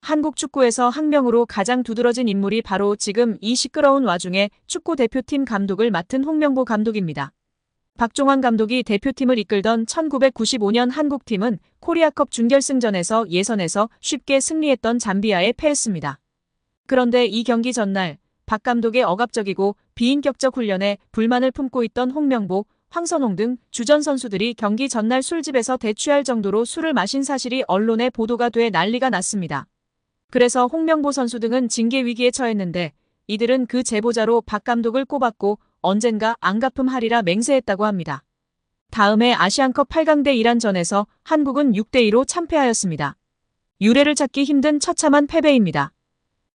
한국 축구에서 학명으로 가장 두드러진 인물이 바로 지금 이 시끄러운 와중에 축구 대표팀 감독을 맡은 홍명보 감독입니다. 박종환 감독이 대표팀을 이끌던 1995년 한국팀은 코리아컵 준결승전에서 예선에서 쉽게 승리했던 잠비아에 패했습니다. 그런데 이 경기 전날 박 감독의 억압적이고 비인격적 훈련에 불만을 품고 있던 홍명보, 황선홍 등 주전 선수들이 경기 전날 술집에서 대취할 정도로 술을 마신 사실이 언론에 보도가 돼 난리가 났습니다. 그래서 홍명보 선수 등은 징계 위기에 처했는데 이들은 그 제보자로 박 감독을 꼽았고 언젠가 안 갚음하리라 맹세했다고 합니다. 다음해 아시안컵 8강대 이란전에서 한국은 6대2로 참패하였습니다. 유례를 찾기 힘든 처참한 패배입니다.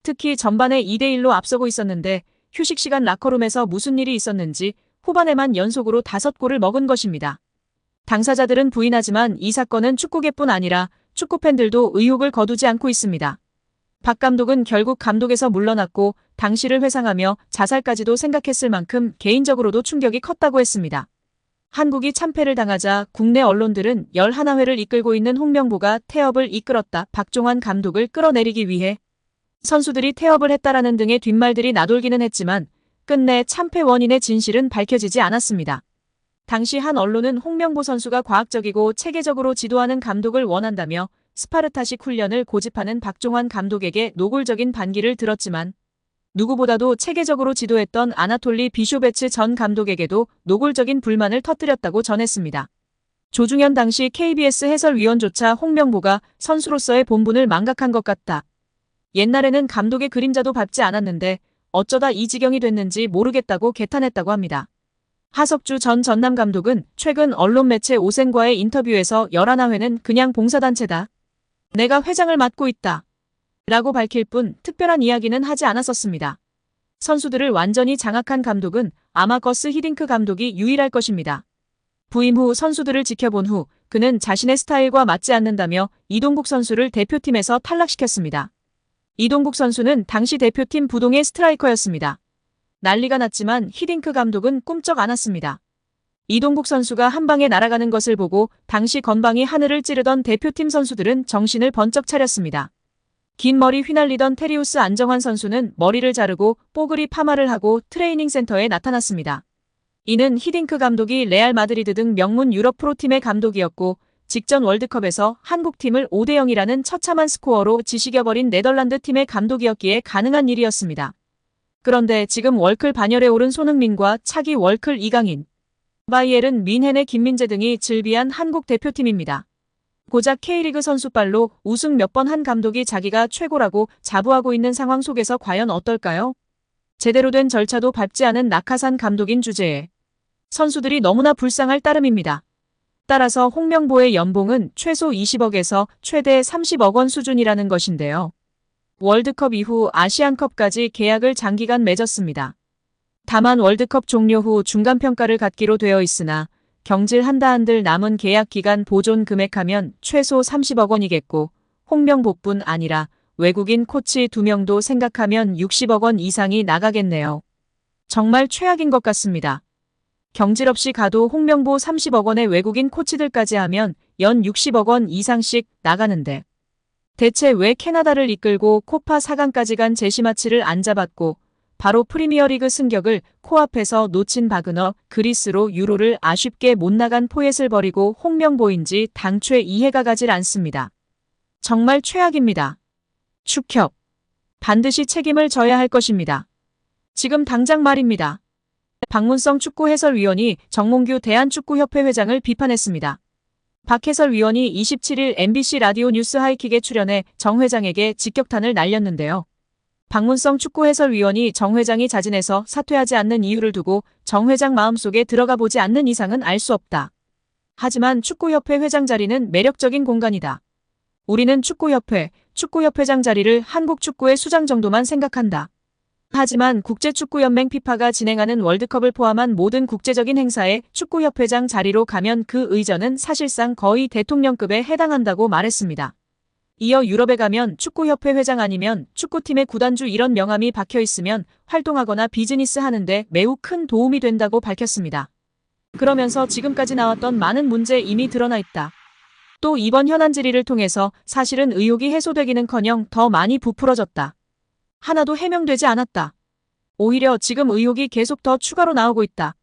특히 전반에 2대1로 앞서고 있었는데 휴식 시간 라커룸에서 무슨 일이 있었는지 후반에만 연속으로 5골을 먹은 것입니다. 당사자들은 부인하지만 이 사건은 축구계뿐 아니라 축구팬들도 의혹을 거두지 않고 있습니다. 박 감독은 결국 감독에서 물러났고 당시를 회상하며 자살까지도 생각했을 만큼 개인적으로도 충격이 컸다고 했습니다. 한국이 참패를 당하자 국내 언론들은 11회를 이끌고 있는 홍명보가 태업을 이끌었다. 박종환 감독을 끌어내리기 위해 선수들이 태업을 했다라는 등의 뒷말들이 나돌기는 했지만 끝내 참패 원인의 진실은 밝혀지지 않았습니다. 당시 한 언론은 홍명보 선수가 과학적이고 체계적으로 지도하는 감독을 원한다며 스파르타식 훈련을 고집하는 박종환 감독에게 노골적인 반기를 들었지만 누구보다도 체계적으로 지도했던 아나톨리 비쇼베츠 전 감독에게도 노골적인 불만을 터뜨렸다고 전했습니다. 조중현 당시 KBS 해설위원조차 홍명보가 선수로서의 본분을 망각한 것 같다. 옛날에는 감독의 그림자도 밟지 않았는데 어쩌다 이 지경이 됐는지 모르겠다고 개탄했다고 합니다. 하석주 전 전남 감독은 최근 언론 매체 오센과의 인터뷰에서 11회는 그냥 봉사단체다. 내가 회장을 맡고 있다. 라고 밝힐 뿐 특별한 이야기는 하지 않았었습니다. 선수들을 완전히 장악한 감독은 아마 거스 히딩크 감독이 유일할 것입니다. 부임 후 선수들을 지켜본 후 그는 자신의 스타일과 맞지 않는다며 이동국 선수를 대표팀에서 탈락시켰습니다. 이동국 선수는 당시 대표팀 부동의 스트라이커였습니다. 난리가 났지만 히딩크 감독은 꿈쩍 않았습니다. 이동국 선수가 한 방에 날아가는 것을 보고 당시 건방이 하늘을 찌르던 대표팀 선수들은 정신을 번쩍 차렸습니다. 긴 머리 휘날리던 테리우스 안정환 선수는 머리를 자르고 뽀글이 파마를 하고 트레이닝 센터에 나타났습니다. 이는 히딩크 감독이 레알 마드리드 등 명문 유럽 프로팀의 감독이었고 직전 월드컵에서 한국팀을 5대0이라는 처참한 스코어로 지식여버린 네덜란드 팀의 감독이었기에 가능한 일이었습니다. 그런데 지금 월클 반열에 오른 손흥민과 차기 월클 이강인, 바이에른 민헨의 김민재 등이 즐비한 한국 대표팀입니다. 고작 K리그 선수발로 우승 몇 번 한 감독이 자기가 최고라고 자부하고 있는 상황 속에서 과연 어떨까요? 제대로 된 절차도 밟지 않은 낙하산 감독인 주제에 선수들이 너무나 불쌍할 따름입니다. 따라서 홍명보의 연봉은 최소 20억에서 최대 30억 원 수준이라는 것인데요. 월드컵 이후 아시안컵까지 계약을 장기간 맺었습니다. 다만 월드컵 종료 후 중간평가를 갖기로 되어 있으나 경질 한들 남은 계약 기간 보존 금액하면 최소 30억 원이겠고 홍명보뿐 아니라 외국인 코치 2명도 생각하면 60억 원 이상이 나가겠네요. 정말 최악인 것 같습니다. 경질 없이 가도 홍명보 30억 원의 외국인 코치들까지 하면 연 60억 원 이상씩 나가는데 대체 왜 캐나다를 이끌고 코파 4강까지 간 제시마치를 안 잡았고 바로 프리미어리그 승격을 코앞에서 놓친 바그너 그리스로 유로를 아쉽게 못 나간 포엣을 버리고 홍명보인지 당최 이해가 가질 않습니다. 정말 최악입니다. 축협. 반드시 책임을 져야 할 것입니다. 지금 당장 말입니다. 박문성 축구 해설위원이 정몽규 대한축구협회 회장을 비판했습니다. 박 해설위원이 27일 MBC 라디오 뉴스 하이킥에 출연해 정 회장에게 직격탄을 날렸는데요. 박문성 축구 해설위원이 정 회장이 자진해서 사퇴하지 않는 이유를 두고 정 회장 마음속에 들어가 보지 않는 이상은 알 수 없다. 하지만 축구협회 회장 자리는 매력적인 공간이다. 우리는 축구협회장 자리를 한국 축구의 수장 정도만 생각한다. 하지만 국제축구연맹 피파가 진행하는 월드컵을 포함한 모든 국제적인 행사에 축구협회장 자리로 가면 그 의전은 사실상 거의 대통령급에 해당한다고 말했습니다. 이어 유럽에 가면 축구협회 회장 아니면 축구팀의 구단주 이런 명함이 박혀있으면 활동하거나 비즈니스 하는데 매우 큰 도움이 된다고 밝혔습니다. 그러면서 지금까지 나왔던 많은 문제 이미 드러나 있다. 또 이번 현안 질의를 통해서 사실은 의혹이 해소되기는커녕 더 많이 부풀어졌다. 하나도 해명되지 않았다. 오히려 지금 의혹이 계속 더 추가로 나오고 있다.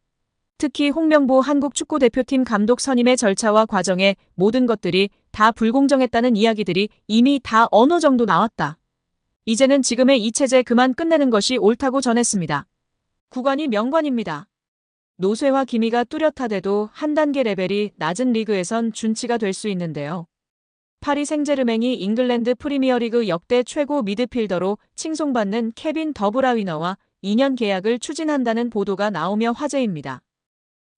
특히 홍명보 한국축구대표팀 감독 선임의 절차와 과정에 모든 것들이 다 불공정했다는 이야기들이 이미 다 어느 정도 나왔다. 이제는 지금의 이 체제 그만 끝내는 것이 옳다고 전했습니다. 구관이 명관입니다. 노쇠화 기미가 뚜렷하대도 한 단계 레벨이 낮은 리그에선 준치가 될 수 있는데요. 파리 생제르맹이 잉글랜드 프리미어리그 역대 최고 미드필더로 칭송받는 케빈 더브라위너와 2년 계약을 추진한다는 보도가 나오며 화제입니다.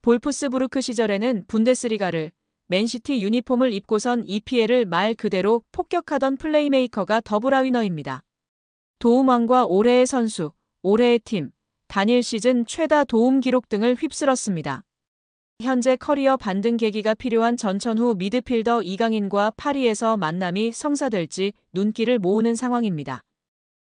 볼프스부르크 시절에는 분데스리가를, 맨시티 유니폼을 입고선 EPL을 말 그대로 폭격하던 플레이메이커가 더브라위너입니다. 도움왕과 올해의 선수, 올해의 팀, 단일 시즌 최다 도움 기록 등을 휩쓸었습니다. 현재 커리어 반등 계기가 필요한 전천후 미드필더 이강인과 파리에서 만남이 성사될지 눈길을 모으는 상황입니다.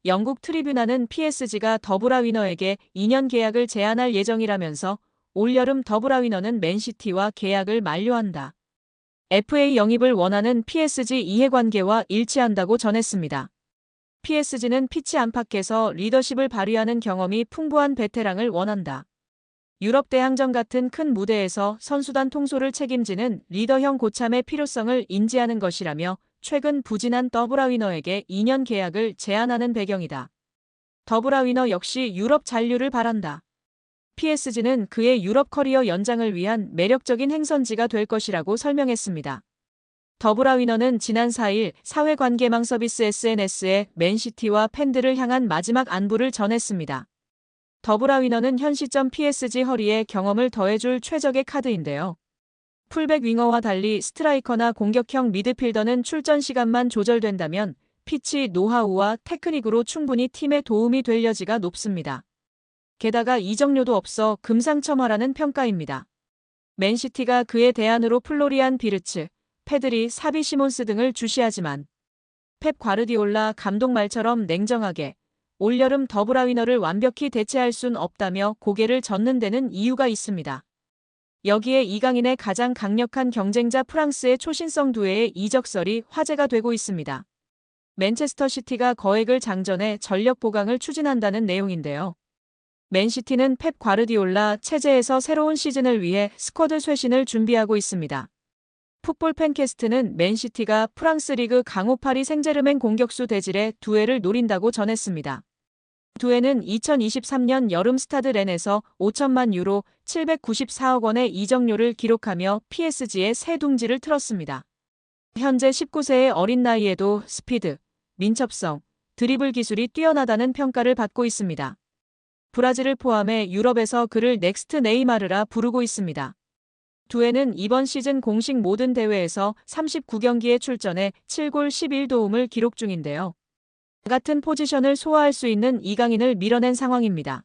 영국 트리뷴화는 PSG가 더브라위너에게 2년 계약을 제안할 예정이라면서 올여름 더브라위너는 맨시티와 계약을 만료한다. FA 영입을 원하는 PSG 이해관계와 일치한다고 전했습니다. PSG는 피치 안팎에서 리더십을 발휘하는 경험이 풍부한 베테랑을 원한다. 유럽 대항전 같은 큰 무대에서 선수단 통솔을 책임지는 리더형 고참의 필요성을 인지하는 것이라며 최근 부진한 더브라위너에게 2년 계약을 제안하는 배경이다. 더브라위너 역시 유럽 잔류를 바란다. PSG는 그의 유럽 커리어 연장을 위한 매력적인 행선지가 될 것이라고 설명했습니다. 더브라위너는 지난 4일 사회관계망 서비스 SNS에 맨시티와 팬들을 향한 마지막 안부를 전했습니다. 더브라위너는 현 시점 PSG 허리에 경험을 더해줄 최적의 카드인데요. 풀백 윙어와 달리 스트라이커나 공격형 미드필더는 출전 시간만 조절된다면 피치 노하우와 테크닉으로 충분히 팀에 도움이 될 여지가 높습니다. 게다가 이적료도 없어 금상첨화라는 평가입니다. 맨시티가 그에 대안으로 플로리안 비르츠, 페드리, 사비 시몬스 등을 주시하지만 펩 과르디올라 감독 말처럼 냉정하게 올여름 더브라위너를 완벽히 대체할 순 없다며 고개를 젓는 데는 이유가 있습니다. 여기에 이강인의 가장 강력한 경쟁자 프랑스의 초신성 두뇌의 이적설이 화제가 되고 있습니다. 맨체스터 시티가 거액을 장전해 전력 보강을 추진한다는 내용인데요. 맨시티는 펩 과르디올라 체제에서 새로운 시즌을 위해 스쿼드 쇄신을 준비하고 있습니다. 풋볼 팬캐스트는 맨시티가 프랑스 리그 강호 파리 생제르맹 공격수 대질에 두에를 노린다고 전했습니다. 두에는 2023년 여름 스타드 렌에서 5천만 유로 794억 원의 이적료를 기록하며 PSG의 새 둥지를 틀었습니다. 현재 19세의 어린 나이에도 스피드, 민첩성, 드리블 기술이 뛰어나다는 평가를 받고 있습니다. 브라질을 포함해 유럽에서 그를 넥스트 네이마르라 부르고 있습니다. 두에는 이번 시즌 공식 모든 대회에서 39경기에 출전해 7골 11도움을 기록 중인데요. 같은 포지션을 소화할 수 있는 이강인을 밀어낸 상황입니다.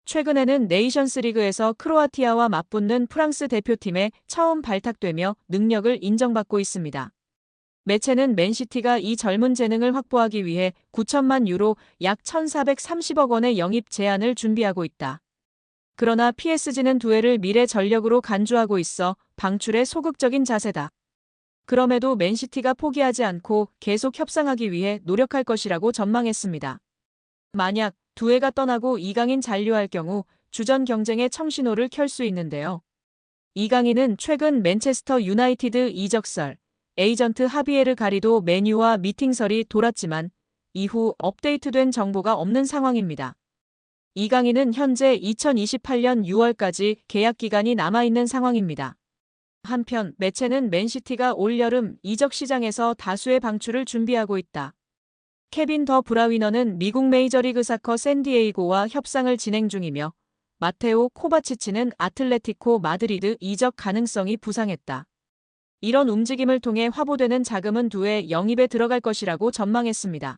최근에는 네이션스 리그에서 크로아티아와 맞붙는 프랑스 대표팀에 처음 발탁되며 능력을 인정받고 있습니다. 매체는 맨시티가 이 젊은 재능을 확보하기 위해 9천만 유로 약 1,430억 원의 영입 제안을 준비하고 있다. 그러나 PSG는 두에를 미래 전력으로 간주하고 있어 방출에 소극적인 자세다. 그럼에도 맨시티가 포기하지 않고 계속 협상하기 위해 노력할 것이라고 전망했습니다. 만약 두에가 떠나고 이강인 잔류할 경우 주전 경쟁의 청신호를 켤 수 있는데요. 이강인은 최근 맨체스터 유나이티드 이적설, 에이전트 하비에르 가리도 메뉴와 미팅설이 돌았지만 이후 업데이트된 정보가 없는 상황입니다. 이강인은 현재 2028년 6월까지 계약 기간이 남아있는 상황입니다. 한편 매체는 맨시티가 올여름 이적 시장에서 다수의 방출을 준비하고 있다. 케빈 더 브라위너는 미국 메이저리그 사커 샌디에이고와 협상을 진행 중이며 마테오 코바치치는 아틀레티코 마드리드 이적 가능성이 부상했다. 이런 움직임을 통해 화보되는 자금은 두에 영입에 들어갈 것이라고 전망했습니다.